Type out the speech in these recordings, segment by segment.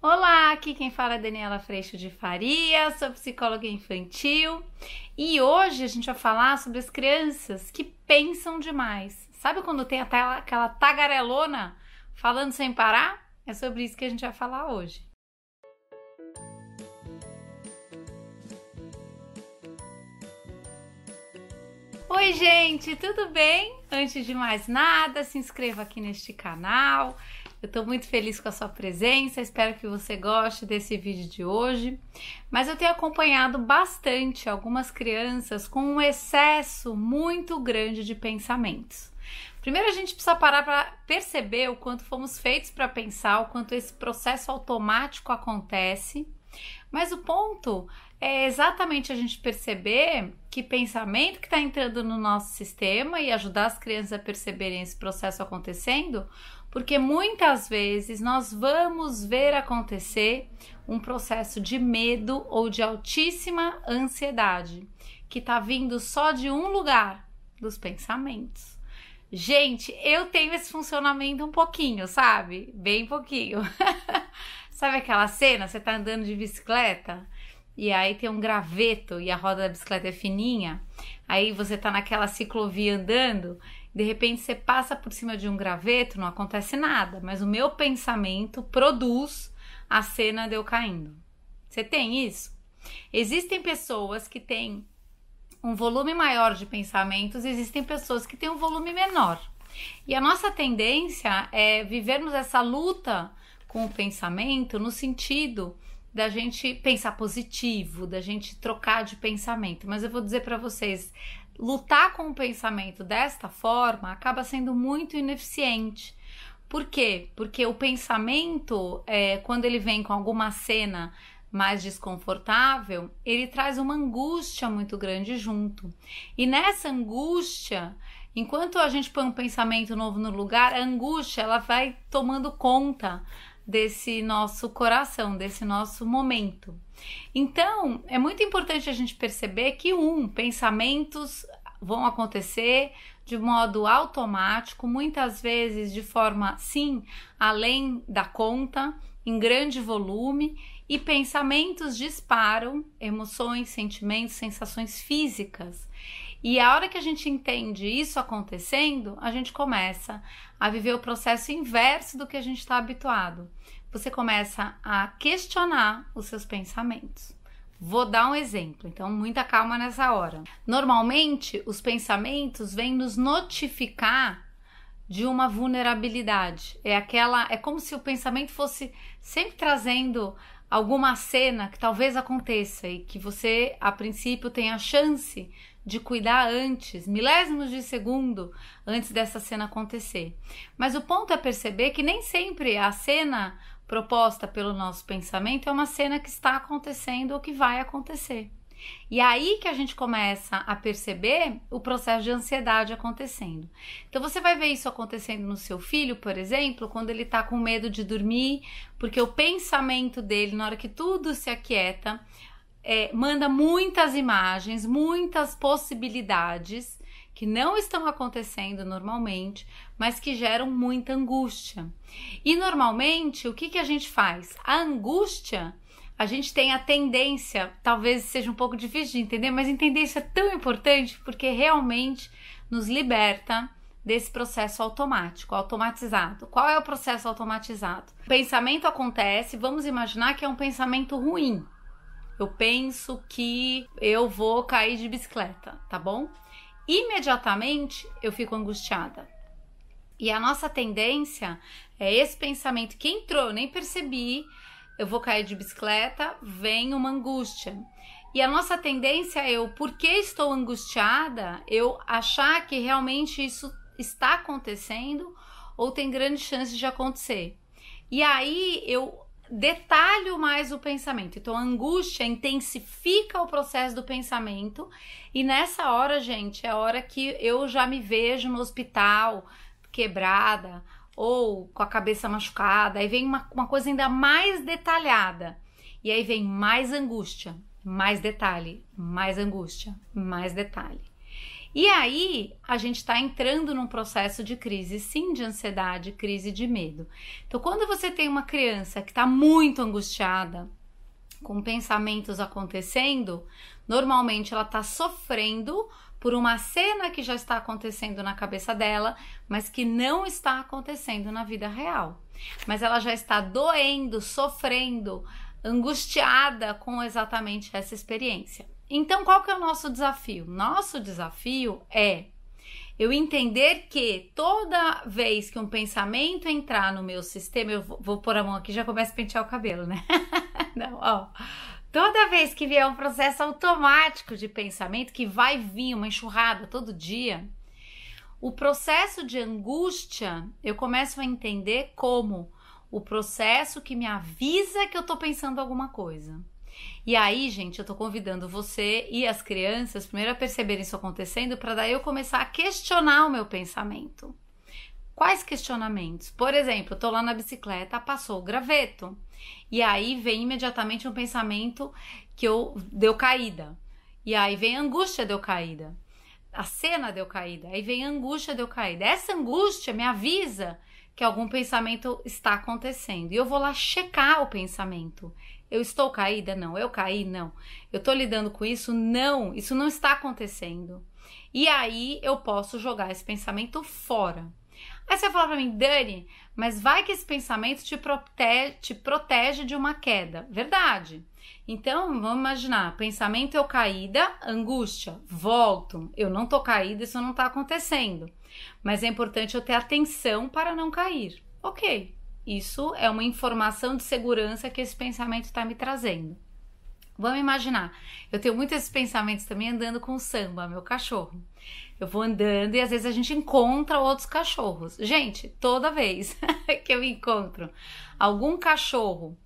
Olá, aqui quem fala é Daniela Freixo de Faria, sou psicóloga infantil e hoje a gente vai falar sobre as crianças que pensam demais. Sabe quando tem até aquela tagarelona falando sem parar? É sobre isso que a gente vai falar hoje. Oi, gente, tudo bem? Antes de mais nada, se inscreva aqui neste canal. Eu estou muito feliz com a sua presença, espero que você goste desse vídeo de hoje. Mas eu tenho acompanhado bastante algumas crianças com um excesso muito grande de pensamentos. Primeiro a gente precisa parar para perceber o quanto fomos feitos para pensar, o quanto esse processo automático acontece. Mas o ponto é exatamente a gente perceber que pensamento que está entrando no nosso sistema e ajudar as crianças a perceberem esse processo acontecendo, porque muitas vezes nós vamos ver acontecer um processo de medo ou de altíssima ansiedade, que está vindo só de um lugar, dos pensamentos. Gente, eu tenho esse funcionamento um pouquinho, sabe? Bem pouquinho. Sabe aquela cena? Você tá andando de bicicleta e aí tem um graveto e a roda da bicicleta é fininha. Aí você tá naquela ciclovia andando, de repente você passa por cima de um graveto, não acontece nada, mas o meu pensamento produz a cena de eu caindo. Você tem isso? Existem pessoas que têm um volume maior de pensamentos, existem pessoas que têm um volume menor. E a nossa tendência é vivermos essa luta com o pensamento no sentido da gente pensar positivo, da gente trocar de pensamento. Mas eu vou dizer para vocês, lutar com o pensamento desta forma acaba sendo muito ineficiente. Por quê? Porque o pensamento, quando ele vem com alguma cena mais desconfortável, ele traz uma angústia muito grande junto. E nessa angústia, enquanto a gente põe um pensamento novo no lugar, a angústia ela vai tomando conta desse nosso coração, desse nosso momento. Então, é muito importante a gente perceber que pensamentos vão acontecer de modo automático, muitas vezes de forma, sim, além da conta, em grande volume, e pensamentos disparam emoções, sentimentos, sensações físicas. E a hora que a gente entende isso acontecendo, a gente começa a viver o processo inverso do que a gente está habituado. Você começa a questionar os seus pensamentos. Vou dar um exemplo, então muita calma nessa hora. Normalmente, os pensamentos vêm nos notificar de uma vulnerabilidade. É como se o pensamento fosse sempre trazendo alguma cena que talvez aconteça e que você, a princípio, tenha a chance de cuidar antes, milésimos de segundo antes dessa cena acontecer. Mas o ponto é perceber que nem sempre a cena proposta pelo nosso pensamento é uma cena que está acontecendo ou que vai acontecer. E é aí que a gente começa a perceber o processo de ansiedade acontecendo. Então você vai ver isso acontecendo no seu filho, por exemplo, quando ele está com medo de dormir, porque o pensamento dele, na hora que tudo se aquieta, manda muitas imagens, muitas possibilidades que não estão acontecendo normalmente, mas que geram muita angústia. E normalmente, o que a gente faz? A angústia, a gente tem a tendência, talvez seja um pouco difícil de entender, mas entender isso é tão importante porque realmente nos liberta desse processo automático, automatizado. Qual é o processo automatizado? O pensamento acontece, vamos imaginar que é um pensamento ruim. Eu penso que eu vou cair de bicicleta, tá bom? Imediatamente eu fico angustiada. E a nossa tendência é esse pensamento que entrou, eu nem percebi, eu vou cair de bicicleta, vem uma angústia. E a nossa tendência é porque estou angustiada, eu achar que realmente isso está acontecendo ou tem grande chance de acontecer. E aí eu detalho mais o pensamento. Então, a angústia intensifica o processo do pensamento e nessa hora, gente, é a hora que eu já me vejo no hospital quebrada ou com a cabeça machucada. Aí vem uma coisa ainda mais detalhada e aí vem mais angústia, mais detalhe, mais angústia, mais detalhe. E aí, a gente está entrando num processo de crise, sim, de ansiedade, crise de medo. Então, quando você tem uma criança que está muito angustiada, com pensamentos acontecendo, normalmente ela está sofrendo por uma cena que já está acontecendo na cabeça dela, mas que não está acontecendo na vida real. Mas ela já está doendo, sofrendo, angustiada com exatamente essa experiência. Então, qual que é o nosso desafio? Nosso desafio é eu entender que toda vez que um pensamento entrar no meu sistema, eu vou pôr a mão aqui e já começo a pentear o cabelo, né? Não, ó. Toda vez que vier um processo automático de pensamento, que vai vir uma enxurrada todo dia, o processo de angústia, eu começo a entender como o processo que me avisa que eu tô pensando alguma coisa. E aí, gente, eu tô convidando você e as crianças primeiro a perceberem isso acontecendo para daí eu começar a questionar o meu pensamento. Quais questionamentos? Por exemplo, eu tô lá na bicicleta, passou o graveto. E aí vem imediatamente um pensamento que deu caída. E aí vem a angústia deu caída. A cena deu caída. Aí vem a angústia deu caída. Essa angústia me avisa que algum pensamento está acontecendo. E eu vou lá checar o pensamento. Eu estou caída? Não. Eu caí? Não. Eu estou lidando com isso? Não. Isso não está acontecendo. E aí eu posso jogar esse pensamento fora. Aí você fala pra mim, Dani, mas vai que esse pensamento te protege de uma queda. Verdade. Então, vamos imaginar, pensamento eu caída, angústia, volto. Eu não tô caída, isso não tá acontecendo. Mas é importante eu ter atenção para não cair. Ok, isso é uma informação de segurança que esse pensamento está me trazendo. Vamos imaginar, eu tenho muitos esses pensamentos também andando com o Samba, meu cachorro. Eu vou andando e às vezes a gente encontra outros cachorros. Gente, toda vez que eu encontro algum cachorro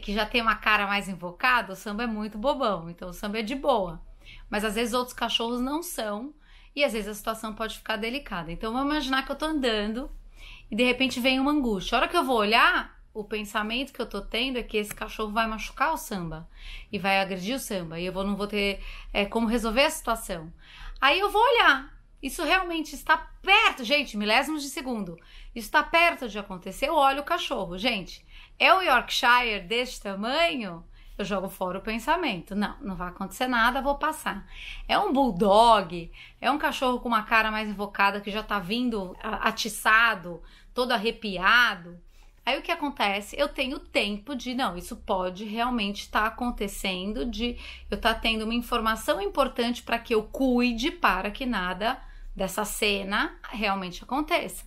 que já tem uma cara mais invocada, o Samba é muito bobão, então o Samba é de boa. Mas às vezes outros cachorros não são e às vezes a situação pode ficar delicada. Então vamos imaginar que eu tô andando e de repente vem uma angústia. A hora que eu vou olhar, o pensamento que eu tô tendo é que esse cachorro vai machucar o Samba e vai agredir o Samba e eu não vou ter como resolver a situação. Aí eu vou olhar, isso realmente está perto, gente, milésimos de segundo, isso está perto de acontecer, eu olho o cachorro, gente, é o Yorkshire deste tamanho? Eu jogo fora o pensamento, não vai acontecer nada, vou passar. É um bulldog, é um cachorro com uma cara mais invocada que já tá vindo atiçado, todo arrepiado. Aí o que acontece? Eu tenho tempo de, não, isso pode realmente estar acontecendo, de eu estar tendo uma informação importante para que eu cuide para que nada dessa cena realmente aconteça.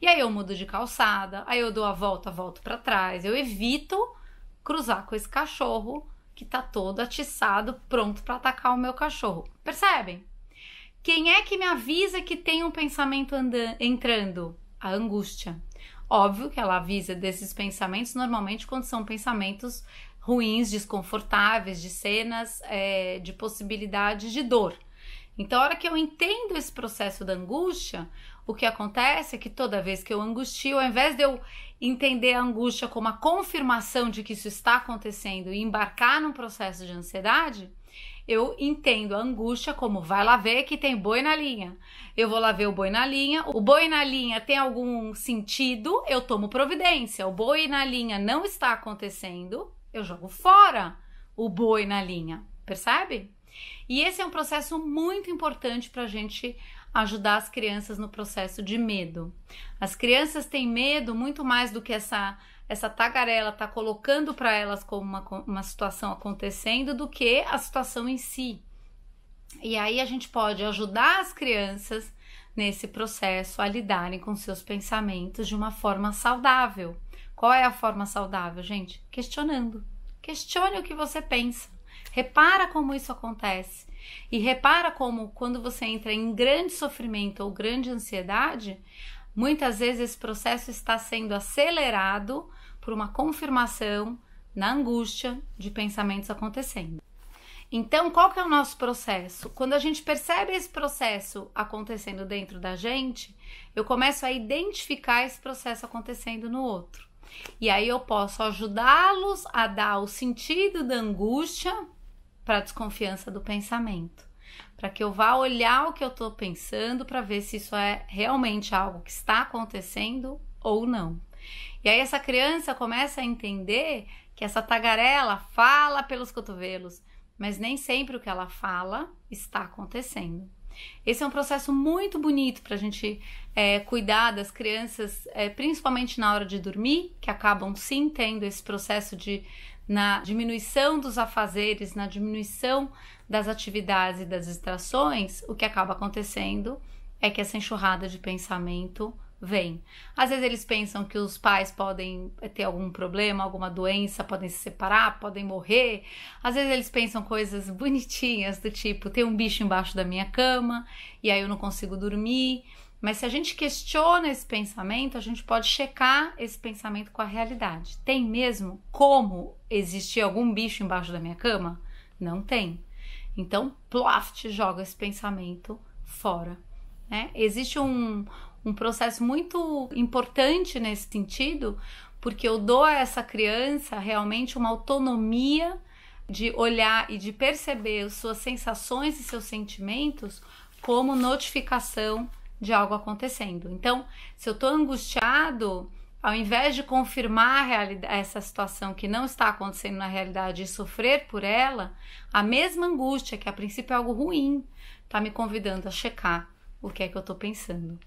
E aí eu mudo de calçada, aí eu dou a volta, volto para trás, eu evito cruzar com esse cachorro que tá todo atiçado, pronto para atacar o meu cachorro. Percebem? Quem é que me avisa que tem um pensamento entrando? A angústia. Óbvio que ela avisa desses pensamentos normalmente quando são pensamentos ruins, desconfortáveis, de cenas, de possibilidades de dor. Então, a hora que eu entendo esse processo da angústia, o que acontece é que toda vez que eu angustio, ao invés de eu entender a angústia como a confirmação de que isso está acontecendo e embarcar num processo de ansiedade, eu entendo a angústia como vai lá ver que tem boi na linha. Eu vou lá ver o boi na linha tem algum sentido, eu tomo providência. O boi na linha não está acontecendo, eu jogo fora o boi na linha, percebe? E esse é um processo muito importante para a gente ajudar as crianças no processo de medo. As crianças têm medo muito mais do que essa tagarela tá colocando para elas como uma situação acontecendo do que a situação em si. E aí a gente pode ajudar as crianças nesse processo a lidarem com seus pensamentos de uma forma saudável. Qual é a forma saudável, gente? Questionando. Questione o que você pensa. Repara como isso acontece. E repara como quando você entra em grande sofrimento ou grande ansiedade, muitas vezes esse processo está sendo acelerado por uma confirmação na angústia de pensamentos acontecendo. Então, qual que é o nosso processo? Quando a gente percebe esse processo acontecendo dentro da gente, eu começo a identificar esse processo acontecendo no outro. E aí eu posso ajudá-los a dar o sentido da angústia para a desconfiança do pensamento. para que eu vá olhar o que eu estou pensando para ver se isso é realmente algo que está acontecendo ou não. E aí essa criança começa a entender que essa tagarela fala pelos cotovelos, mas nem sempre o que ela fala está acontecendo. Esse é um processo muito bonito para a gente cuidar das crianças, principalmente na hora de dormir, que acabam sim tendo esse processo na diminuição dos afazeres, na diminuição das atividades e das distrações. O que acaba acontecendo é que essa enxurrada de pensamento vem. Às vezes eles pensam que os pais podem ter algum problema, alguma doença, podem se separar, podem morrer. Às vezes eles pensam coisas bonitinhas do tipo, tem um bicho embaixo da minha cama e aí eu não consigo dormir. Mas se a gente questiona esse pensamento, a gente pode checar esse pensamento com a realidade. Tem mesmo como existir algum bicho embaixo da minha cama? Não tem. Então, ploft, joga esse pensamento fora, né? Existe um processo muito importante nesse sentido, porque eu dou a essa criança realmente uma autonomia de olhar e de perceber suas sensações e seus sentimentos como notificação de algo acontecendo. Então, se eu estou angustiado, ao invés de confirmar essa situação que não está acontecendo na realidade e sofrer por ela, a mesma angústia, que a princípio é algo ruim, está me convidando a checar o que é que eu estou pensando.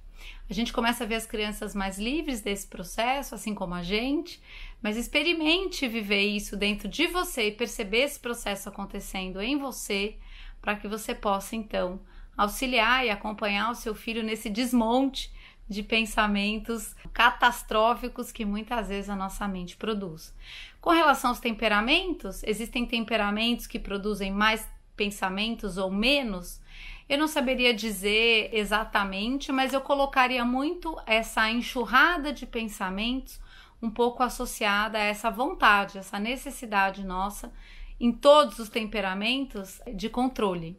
A gente começa a ver as crianças mais livres desse processo, assim como a gente, mas experimente viver isso dentro de você e perceber esse processo acontecendo em você, para que você possa, então, auxiliar e acompanhar o seu filho nesse desmonte de pensamentos catastróficos que muitas vezes a nossa mente produz. Com relação aos temperamentos, existem temperamentos que produzem mais pensamentos ou menos. Eu não saberia dizer exatamente, mas eu colocaria muito essa enxurrada de pensamentos um pouco associada a essa vontade, essa necessidade nossa em todos os temperamentos de controle.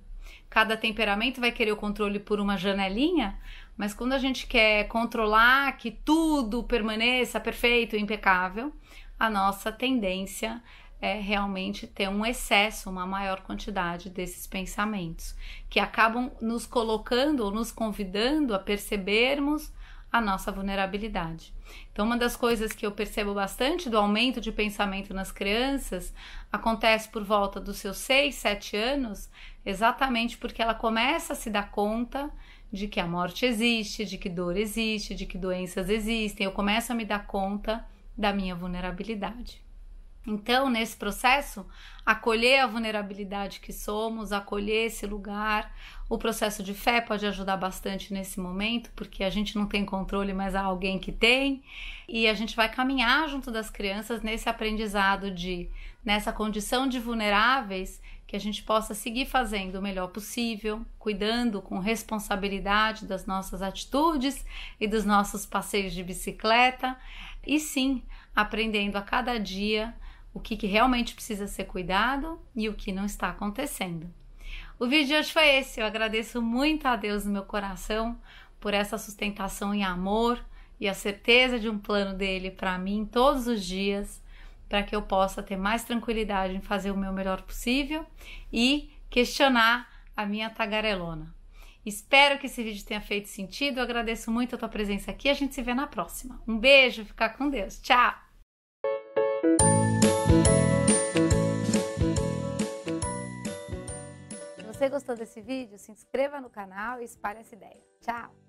Cada temperamento vai querer o controle por uma janelinha, mas quando a gente quer controlar que tudo permaneça perfeito e impecável, a nossa tendência é realmente ter um excesso, uma maior quantidade desses pensamentos, que acabam nos colocando ou nos convidando a percebermos a nossa vulnerabilidade. Então, uma das coisas que eu percebo bastante do aumento de pensamento nas crianças acontece por volta dos seus 6, 7 anos, exatamente porque ela começa a se dar conta de que a morte existe, de que dor existe, de que doenças existem. Eu começo a me dar conta da minha vulnerabilidade. Então, nesse processo, acolher a vulnerabilidade que somos, acolher esse lugar, o processo de fé pode ajudar bastante nesse momento, porque a gente não tem controle, mas há alguém que tem, e a gente vai caminhar junto das crianças nesse aprendizado nessa condição de vulneráveis, que a gente possa seguir fazendo o melhor possível, cuidando com responsabilidade das nossas atitudes e dos nossos passeios de bicicleta, e sim, aprendendo a cada dia o que realmente precisa ser cuidado e o que não está acontecendo. O vídeo de hoje foi esse. Eu agradeço muito a Deus no meu coração por essa sustentação em amor e a certeza de um plano dele para mim todos os dias, para que eu possa ter mais tranquilidade em fazer o meu melhor possível e questionar a minha tagarelona. Espero que esse vídeo tenha feito sentido. Eu agradeço muito a tua presença aqui. A gente se vê na próxima. Um beijo, fica com Deus. Tchau! Se você gostou desse vídeo, se inscreva no canal e espalhe essa ideia. Tchau!